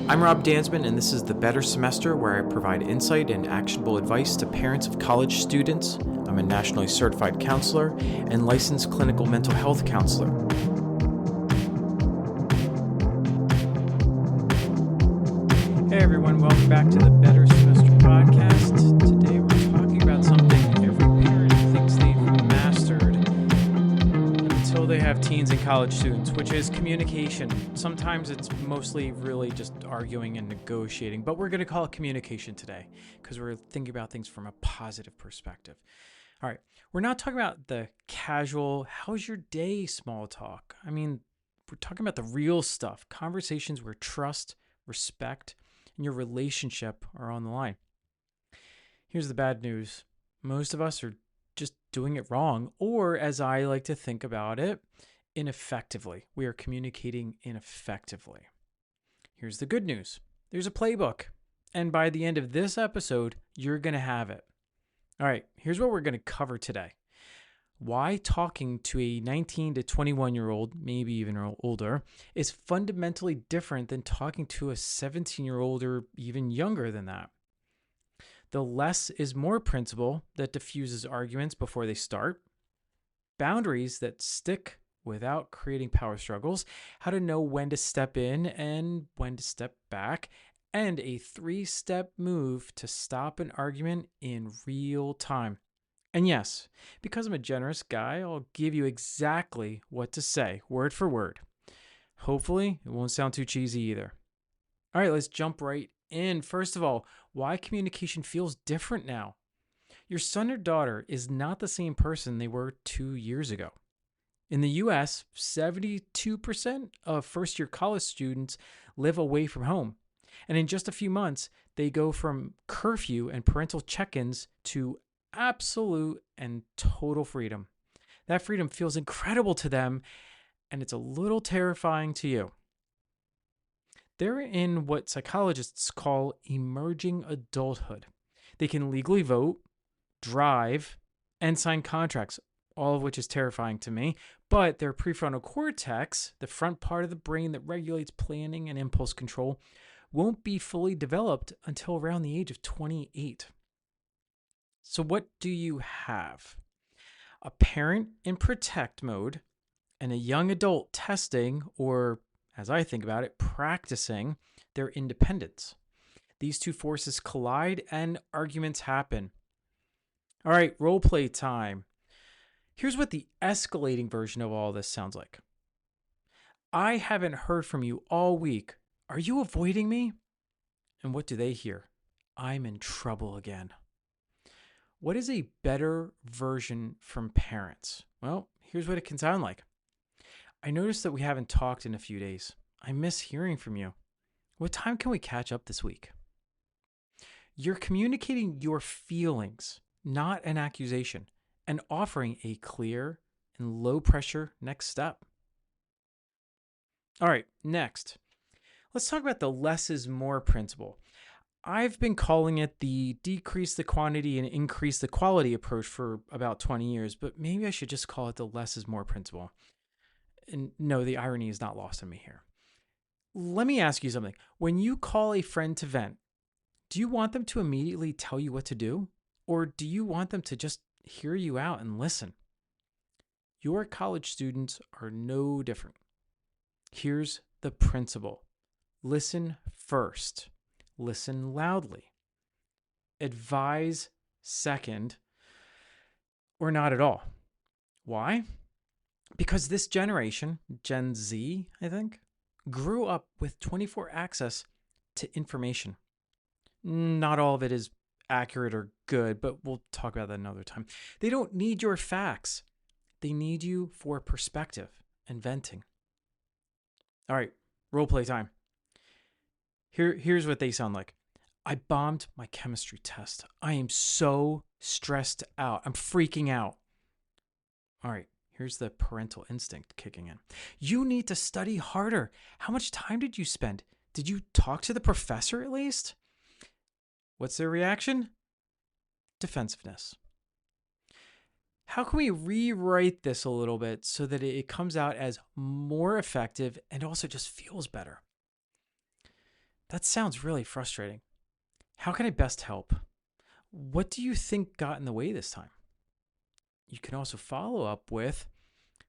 I'm Rob Dansman, and this is The Better Semester, where I provide insight and actionable advice to parents of college students. I'm a nationally certified counselor and licensed clinical mental health counselor. Hey everyone, welcome back to the Better Semester podcast. Today we're talking about something every parent thinks they've mastered until they have teens and college students, which is communication. Sometimes it's mostly really just arguing and negotiating, but we're going to call it communication today because we're thinking about things from a positive perspective. All right, we're not talking about the casual, how's your day small talk. I mean, we're talking about the real stuff, conversations where trust, respect, and your relationship are on the line. Here's the bad news. Most of us are just doing it wrong, or as I like to think about it, ineffectively. We are communicating ineffectively. Here's the good news. There's a playbook, and by the end of this episode, you're going to have it. All right, here's what we're going to cover today. Why talking to a 19 to 21-year-old, maybe even older, is fundamentally different than talking to a 17-year-old or even younger than that. The less is more principle that diffuses arguments before they start. Boundaries that stick without creating power struggles. How to know when to step in and when to step back. And a 3-step move to stop an argument in real time. And yes, because I'm a generous guy, I'll give you exactly what to say, word for word. Hopefully, it won't sound too cheesy either. All right, let's jump right in. First of all, why communication feels different now. Your son or daughter is not the same person they were 2 years ago. In the US, 72% of first-year college students live away from home. And in just a few months, they go from curfew and parental check-ins to absolute and total freedom. That freedom feels incredible to them, and it's a little terrifying to you. They're in what psychologists call emerging adulthood. They can legally vote, drive, and sign contracts, all of which is terrifying to me, but their prefrontal cortex, the front part of the brain that regulates planning and impulse control, won't be fully developed until around the age of 28. So what do you have? A parent in protect mode and a young adult testing, or as I think about it, practicing their independence. These two forces collide and arguments happen. All right, role play time. Here's what the escalating version of all this sounds like. I haven't heard from you all week. Are you avoiding me? And what do they hear? I'm in trouble again. What is a better version from parents? Well, here's what it can sound like. I noticed that we haven't talked in a few days. I miss hearing from you. What time can we catch up this week? You're communicating your feelings, not an accusation, and offering a clear and low-pressure next step. All right, next. Let's talk about the less is more principle. I've been calling it the decrease the quantity and increase the quality approach for about 20 years, but maybe I should just call it the less is more principle. And no, the irony is not lost on me here. Let me ask you something. When you call a friend to vent, do you want them to immediately tell you what to do? Or do you want them to just hear you out and listen? Your college students are no different. Here's the principle. Listen first. Listen loudly. Advise second, or not at all. Why? Because this generation, Gen Z, I think, grew up with 24 access to information. Not all of it is accurate or good, but we'll talk about that another time. They don't need your facts. They need you for perspective and venting. All right, role play time. Here's what they sound like. I bombed my chemistry test. I am so stressed out. I'm freaking out. All right, here's the parental instinct kicking in. You need to study harder. How much time did you spend? Did you talk to the professor at least? What's their reaction? Defensiveness. How can we rewrite this a little bit so that it comes out as more effective and also just feels better? That sounds really frustrating. How can I best help? What do you think got in the way this time? You can also follow up with,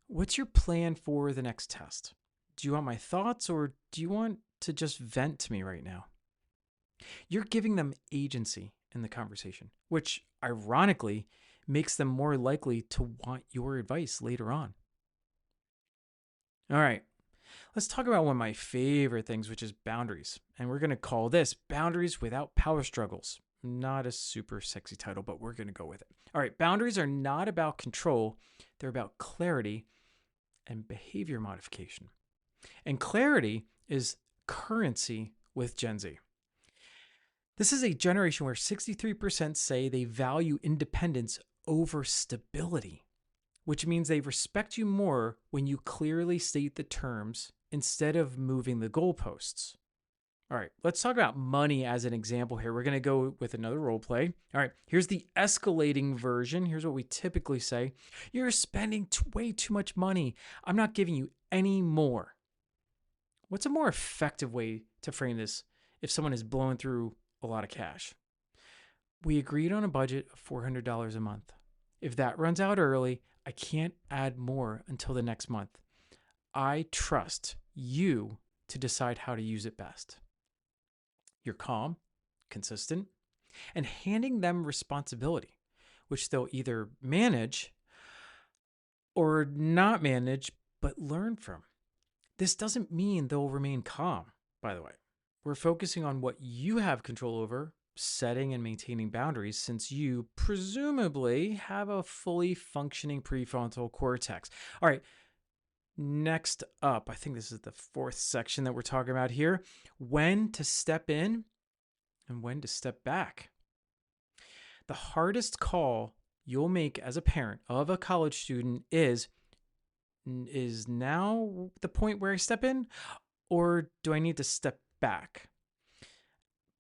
what's your plan for the next test? Do you want my thoughts or do you want to just vent to me right now? You're giving them agency in the conversation, which ironically makes them more likely to want your advice later on. All right, let's talk about one of my favorite things, which is boundaries. And we're going to call this Boundaries Without Power Struggles. Not a super sexy title, but we're going to go with it. All right, boundaries are not about control, they're about clarity and behavior modification. And clarity is currency with Gen Z. This is a generation where 63% say they value independence over stability, which means they respect you more when you clearly state the terms instead of moving the goalposts. All right, let's talk about money as an example here. We're going to go with another role play. All right, here's the escalating version. Here's what we typically say. You're spending way too much money. I'm not giving you any more. What's a more effective way to frame this if someone is blowing through a lot of cash? We agreed on a budget of $400 a month. If that runs out early, I can't add more until the next month. I trust you to decide how to use it best. You're calm, consistent, and handing them responsibility, which they'll either manage or not manage, but learn from. This doesn't mean they'll remain calm, by the way. We're focusing on what you have control over, setting and maintaining boundaries, since you presumably have a fully functioning prefrontal cortex. All right, next up, I think this is the fourth section that we're talking about here, when to step in and when to step back. The hardest call you'll make as a parent of a college student is now the point where I step in, or do I need to step back?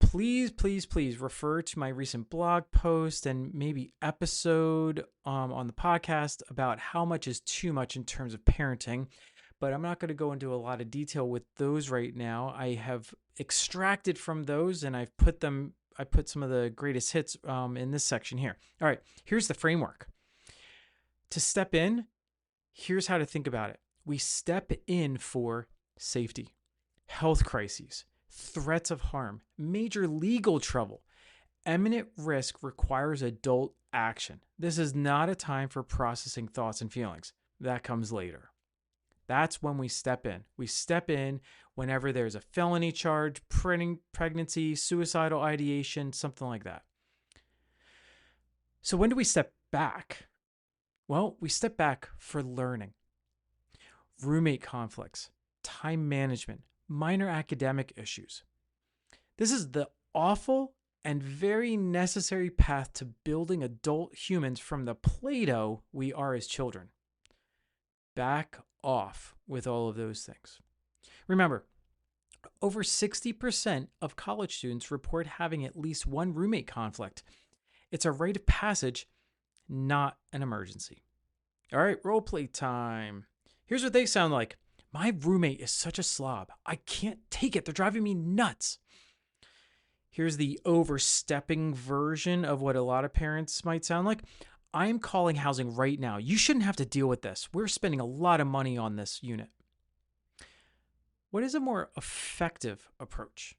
Please, please, please refer to my recent blog post and maybe episode on the podcast about how much is too much in terms of parenting. But I'm not going to go into a lot of detail with those right now. I have extracted from those and I put some of the greatest hits in this section here. All right, here's the framework. To step in, here's how to think about it. We step in for safety, health crises, threats of harm, major legal trouble. Imminent risk requires adult action. This is not a time for processing thoughts and feelings. That comes later. That's when we step in. We step in whenever there's a felony charge, pregnancy, suicidal ideation, something like that. So when do we step back? Well, we step back for learning. Roommate conflicts, time management, minor academic issues. This is the awful and very necessary path to building adult humans from the Play-Doh we are as children. Back off with all of those things. Remember, over 60% of college students report having at least one roommate conflict. It's a rite of passage, not an emergency. All right, role play time. Here's what they sound like. My roommate is such a slob. I can't take it. They're driving me nuts. Here's the overstepping version of what a lot of parents might sound like. I'm calling housing right now. You shouldn't have to deal with this. We're spending a lot of money on this unit. What is a more effective approach?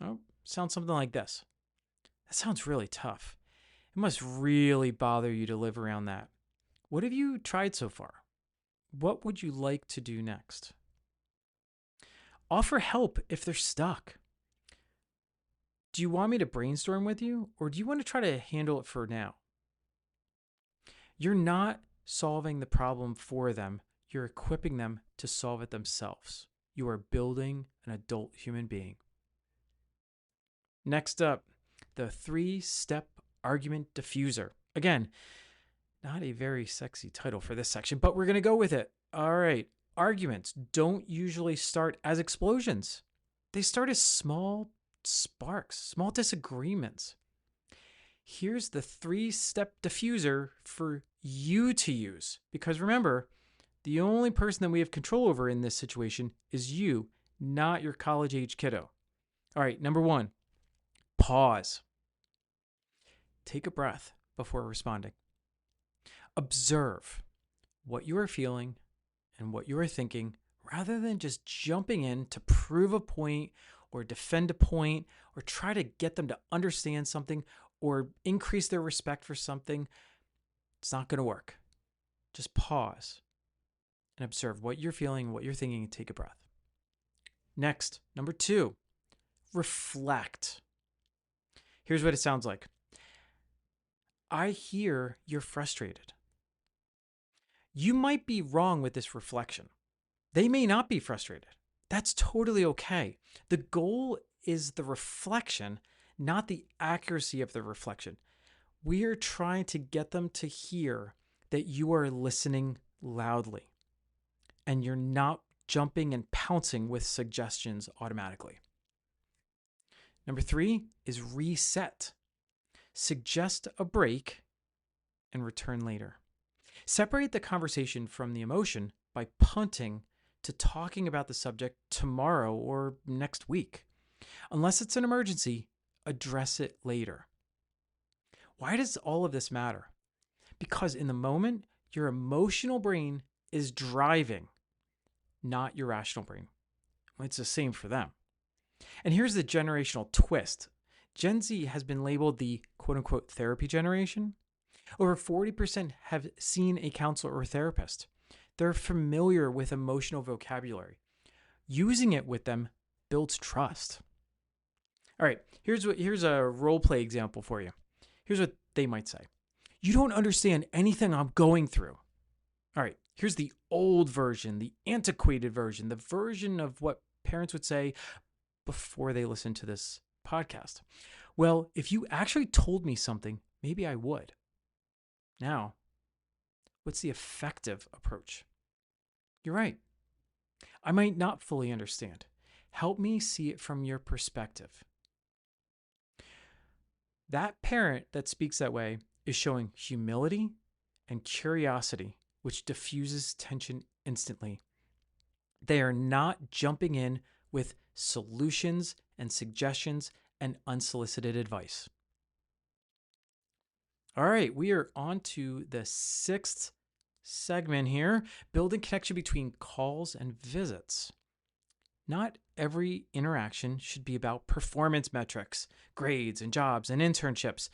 Oh, sounds something like this. That sounds really tough. It must really bother you to live around that. What have you tried so far? What would you like to do next? Offer help if they're stuck. Do you want me to brainstorm with you, or do you want to try to handle it for now? You're not solving the problem for them. You're equipping them to solve it themselves. You are building an adult human being. Next up, the 3-step argument diffuser. Again, not a very sexy title for this section, but we're going to go with it. All right. Arguments don't usually start as explosions. They start as small sparks, small disagreements. Here's the 3-step diffuser for you to use. Because remember, the only person that we have control over in this situation is you, not your college-age kiddo. All right, number 1, pause. Take a breath before responding. Observe what you are feeling and what you are thinking rather than just jumping in to prove a point or defend a point or try to get them to understand something or increase their respect for something. It's not going to work. Just pause and observe what you're feeling, what you're thinking, and take a breath. Next, number 2, reflect. Here's what it sounds like. I hear you're frustrated. You might be wrong with this reflection. They may not be frustrated. That's totally okay. The goal is the reflection, not the accuracy of the reflection. We are trying to get them to hear that you are listening loudly and you're not jumping and pouncing with suggestions automatically. Number 3 is reset. Suggest a break and return later. Separate the conversation from the emotion by punting to talking about the subject tomorrow or next week. Unless it's an emergency, address it later. Why does all of this matter? Because in the moment, your emotional brain is driving, not your rational brain. It's the same for them. And here's the generational twist. Gen Z has been labeled the quote-unquote therapy generation. Over 40% have seen a counselor or therapist. They're familiar with emotional vocabulary. Using it with them builds trust. All right, here's a role play example for you. Here's what they might say. You don't understand anything I'm going through. All right, here's the old version, the antiquated version, the version of what parents would say before they listen to this podcast. Well, if you actually told me something, maybe I would. Now, what's the effective approach? You're right. I might not fully understand. Help me see it from your perspective. That parent that speaks that way is showing humility and curiosity, which diffuses tension instantly. They are not jumping in with solutions and suggestions and unsolicited advice. All right, we are on to the 6th segment here, building connection between calls and visits. Not every interaction should be about performance metrics, grades and jobs and internships,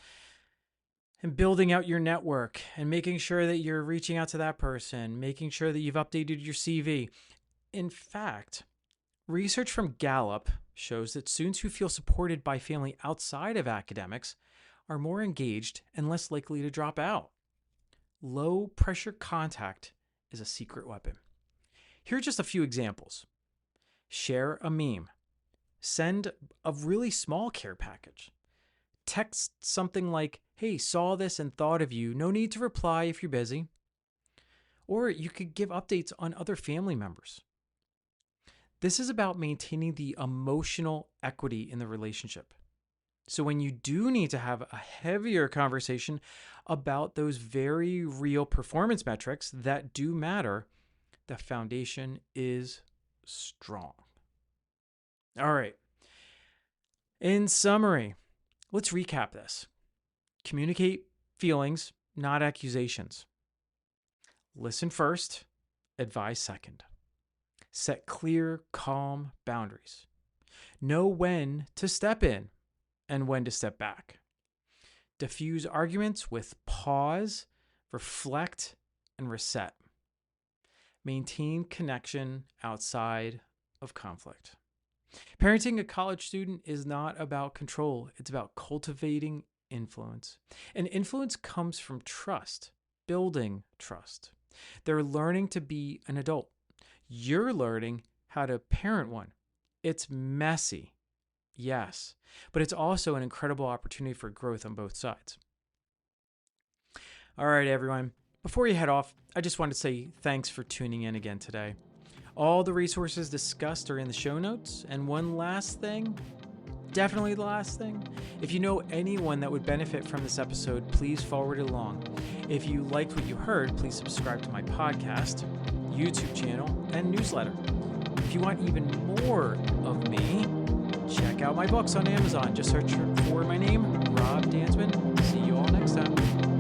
and building out your network and making sure that you're reaching out to that person, making sure that you've updated your CV. In fact, research from Gallup shows that students who feel supported by family outside of academics are more engaged and less likely to drop out. Low pressure contact is a secret weapon. Here are just a few examples. Share a meme. Send a really small care package. Text something like, hey, saw this and thought of you. No need to reply if you're busy. Or you could give updates on other family members. This is about maintaining the emotional equity in the relationship. So when you do need to have a heavier conversation about those very real performance metrics that do matter, the foundation is strong. All right. In summary, let's recap this. Communicate feelings, not accusations. Listen first, advise second. Set clear, calm boundaries. Know when to step in and when to step back. Diffuse arguments with pause, reflect, and reset. Maintain connection outside of conflict. Parenting a college student is not about control. It's about cultivating influence. And influence comes from trust, building trust. They're learning to be an adult. You're learning how to parent one. It's messy, yes, but it's also an incredible opportunity for growth on both sides. All right, everyone. Before you head off, I just want to say thanks for tuning in again today. All the resources discussed are in the show notes. And one last thing, definitely the last thing, if you know anyone that would benefit from this episode, please forward it along. If you liked what you heard, please subscribe to my podcast, YouTube channel, and newsletter. If you want even more of me, Check out my books on Amazon. Just search for my name, Rob Dansman. See you all next time.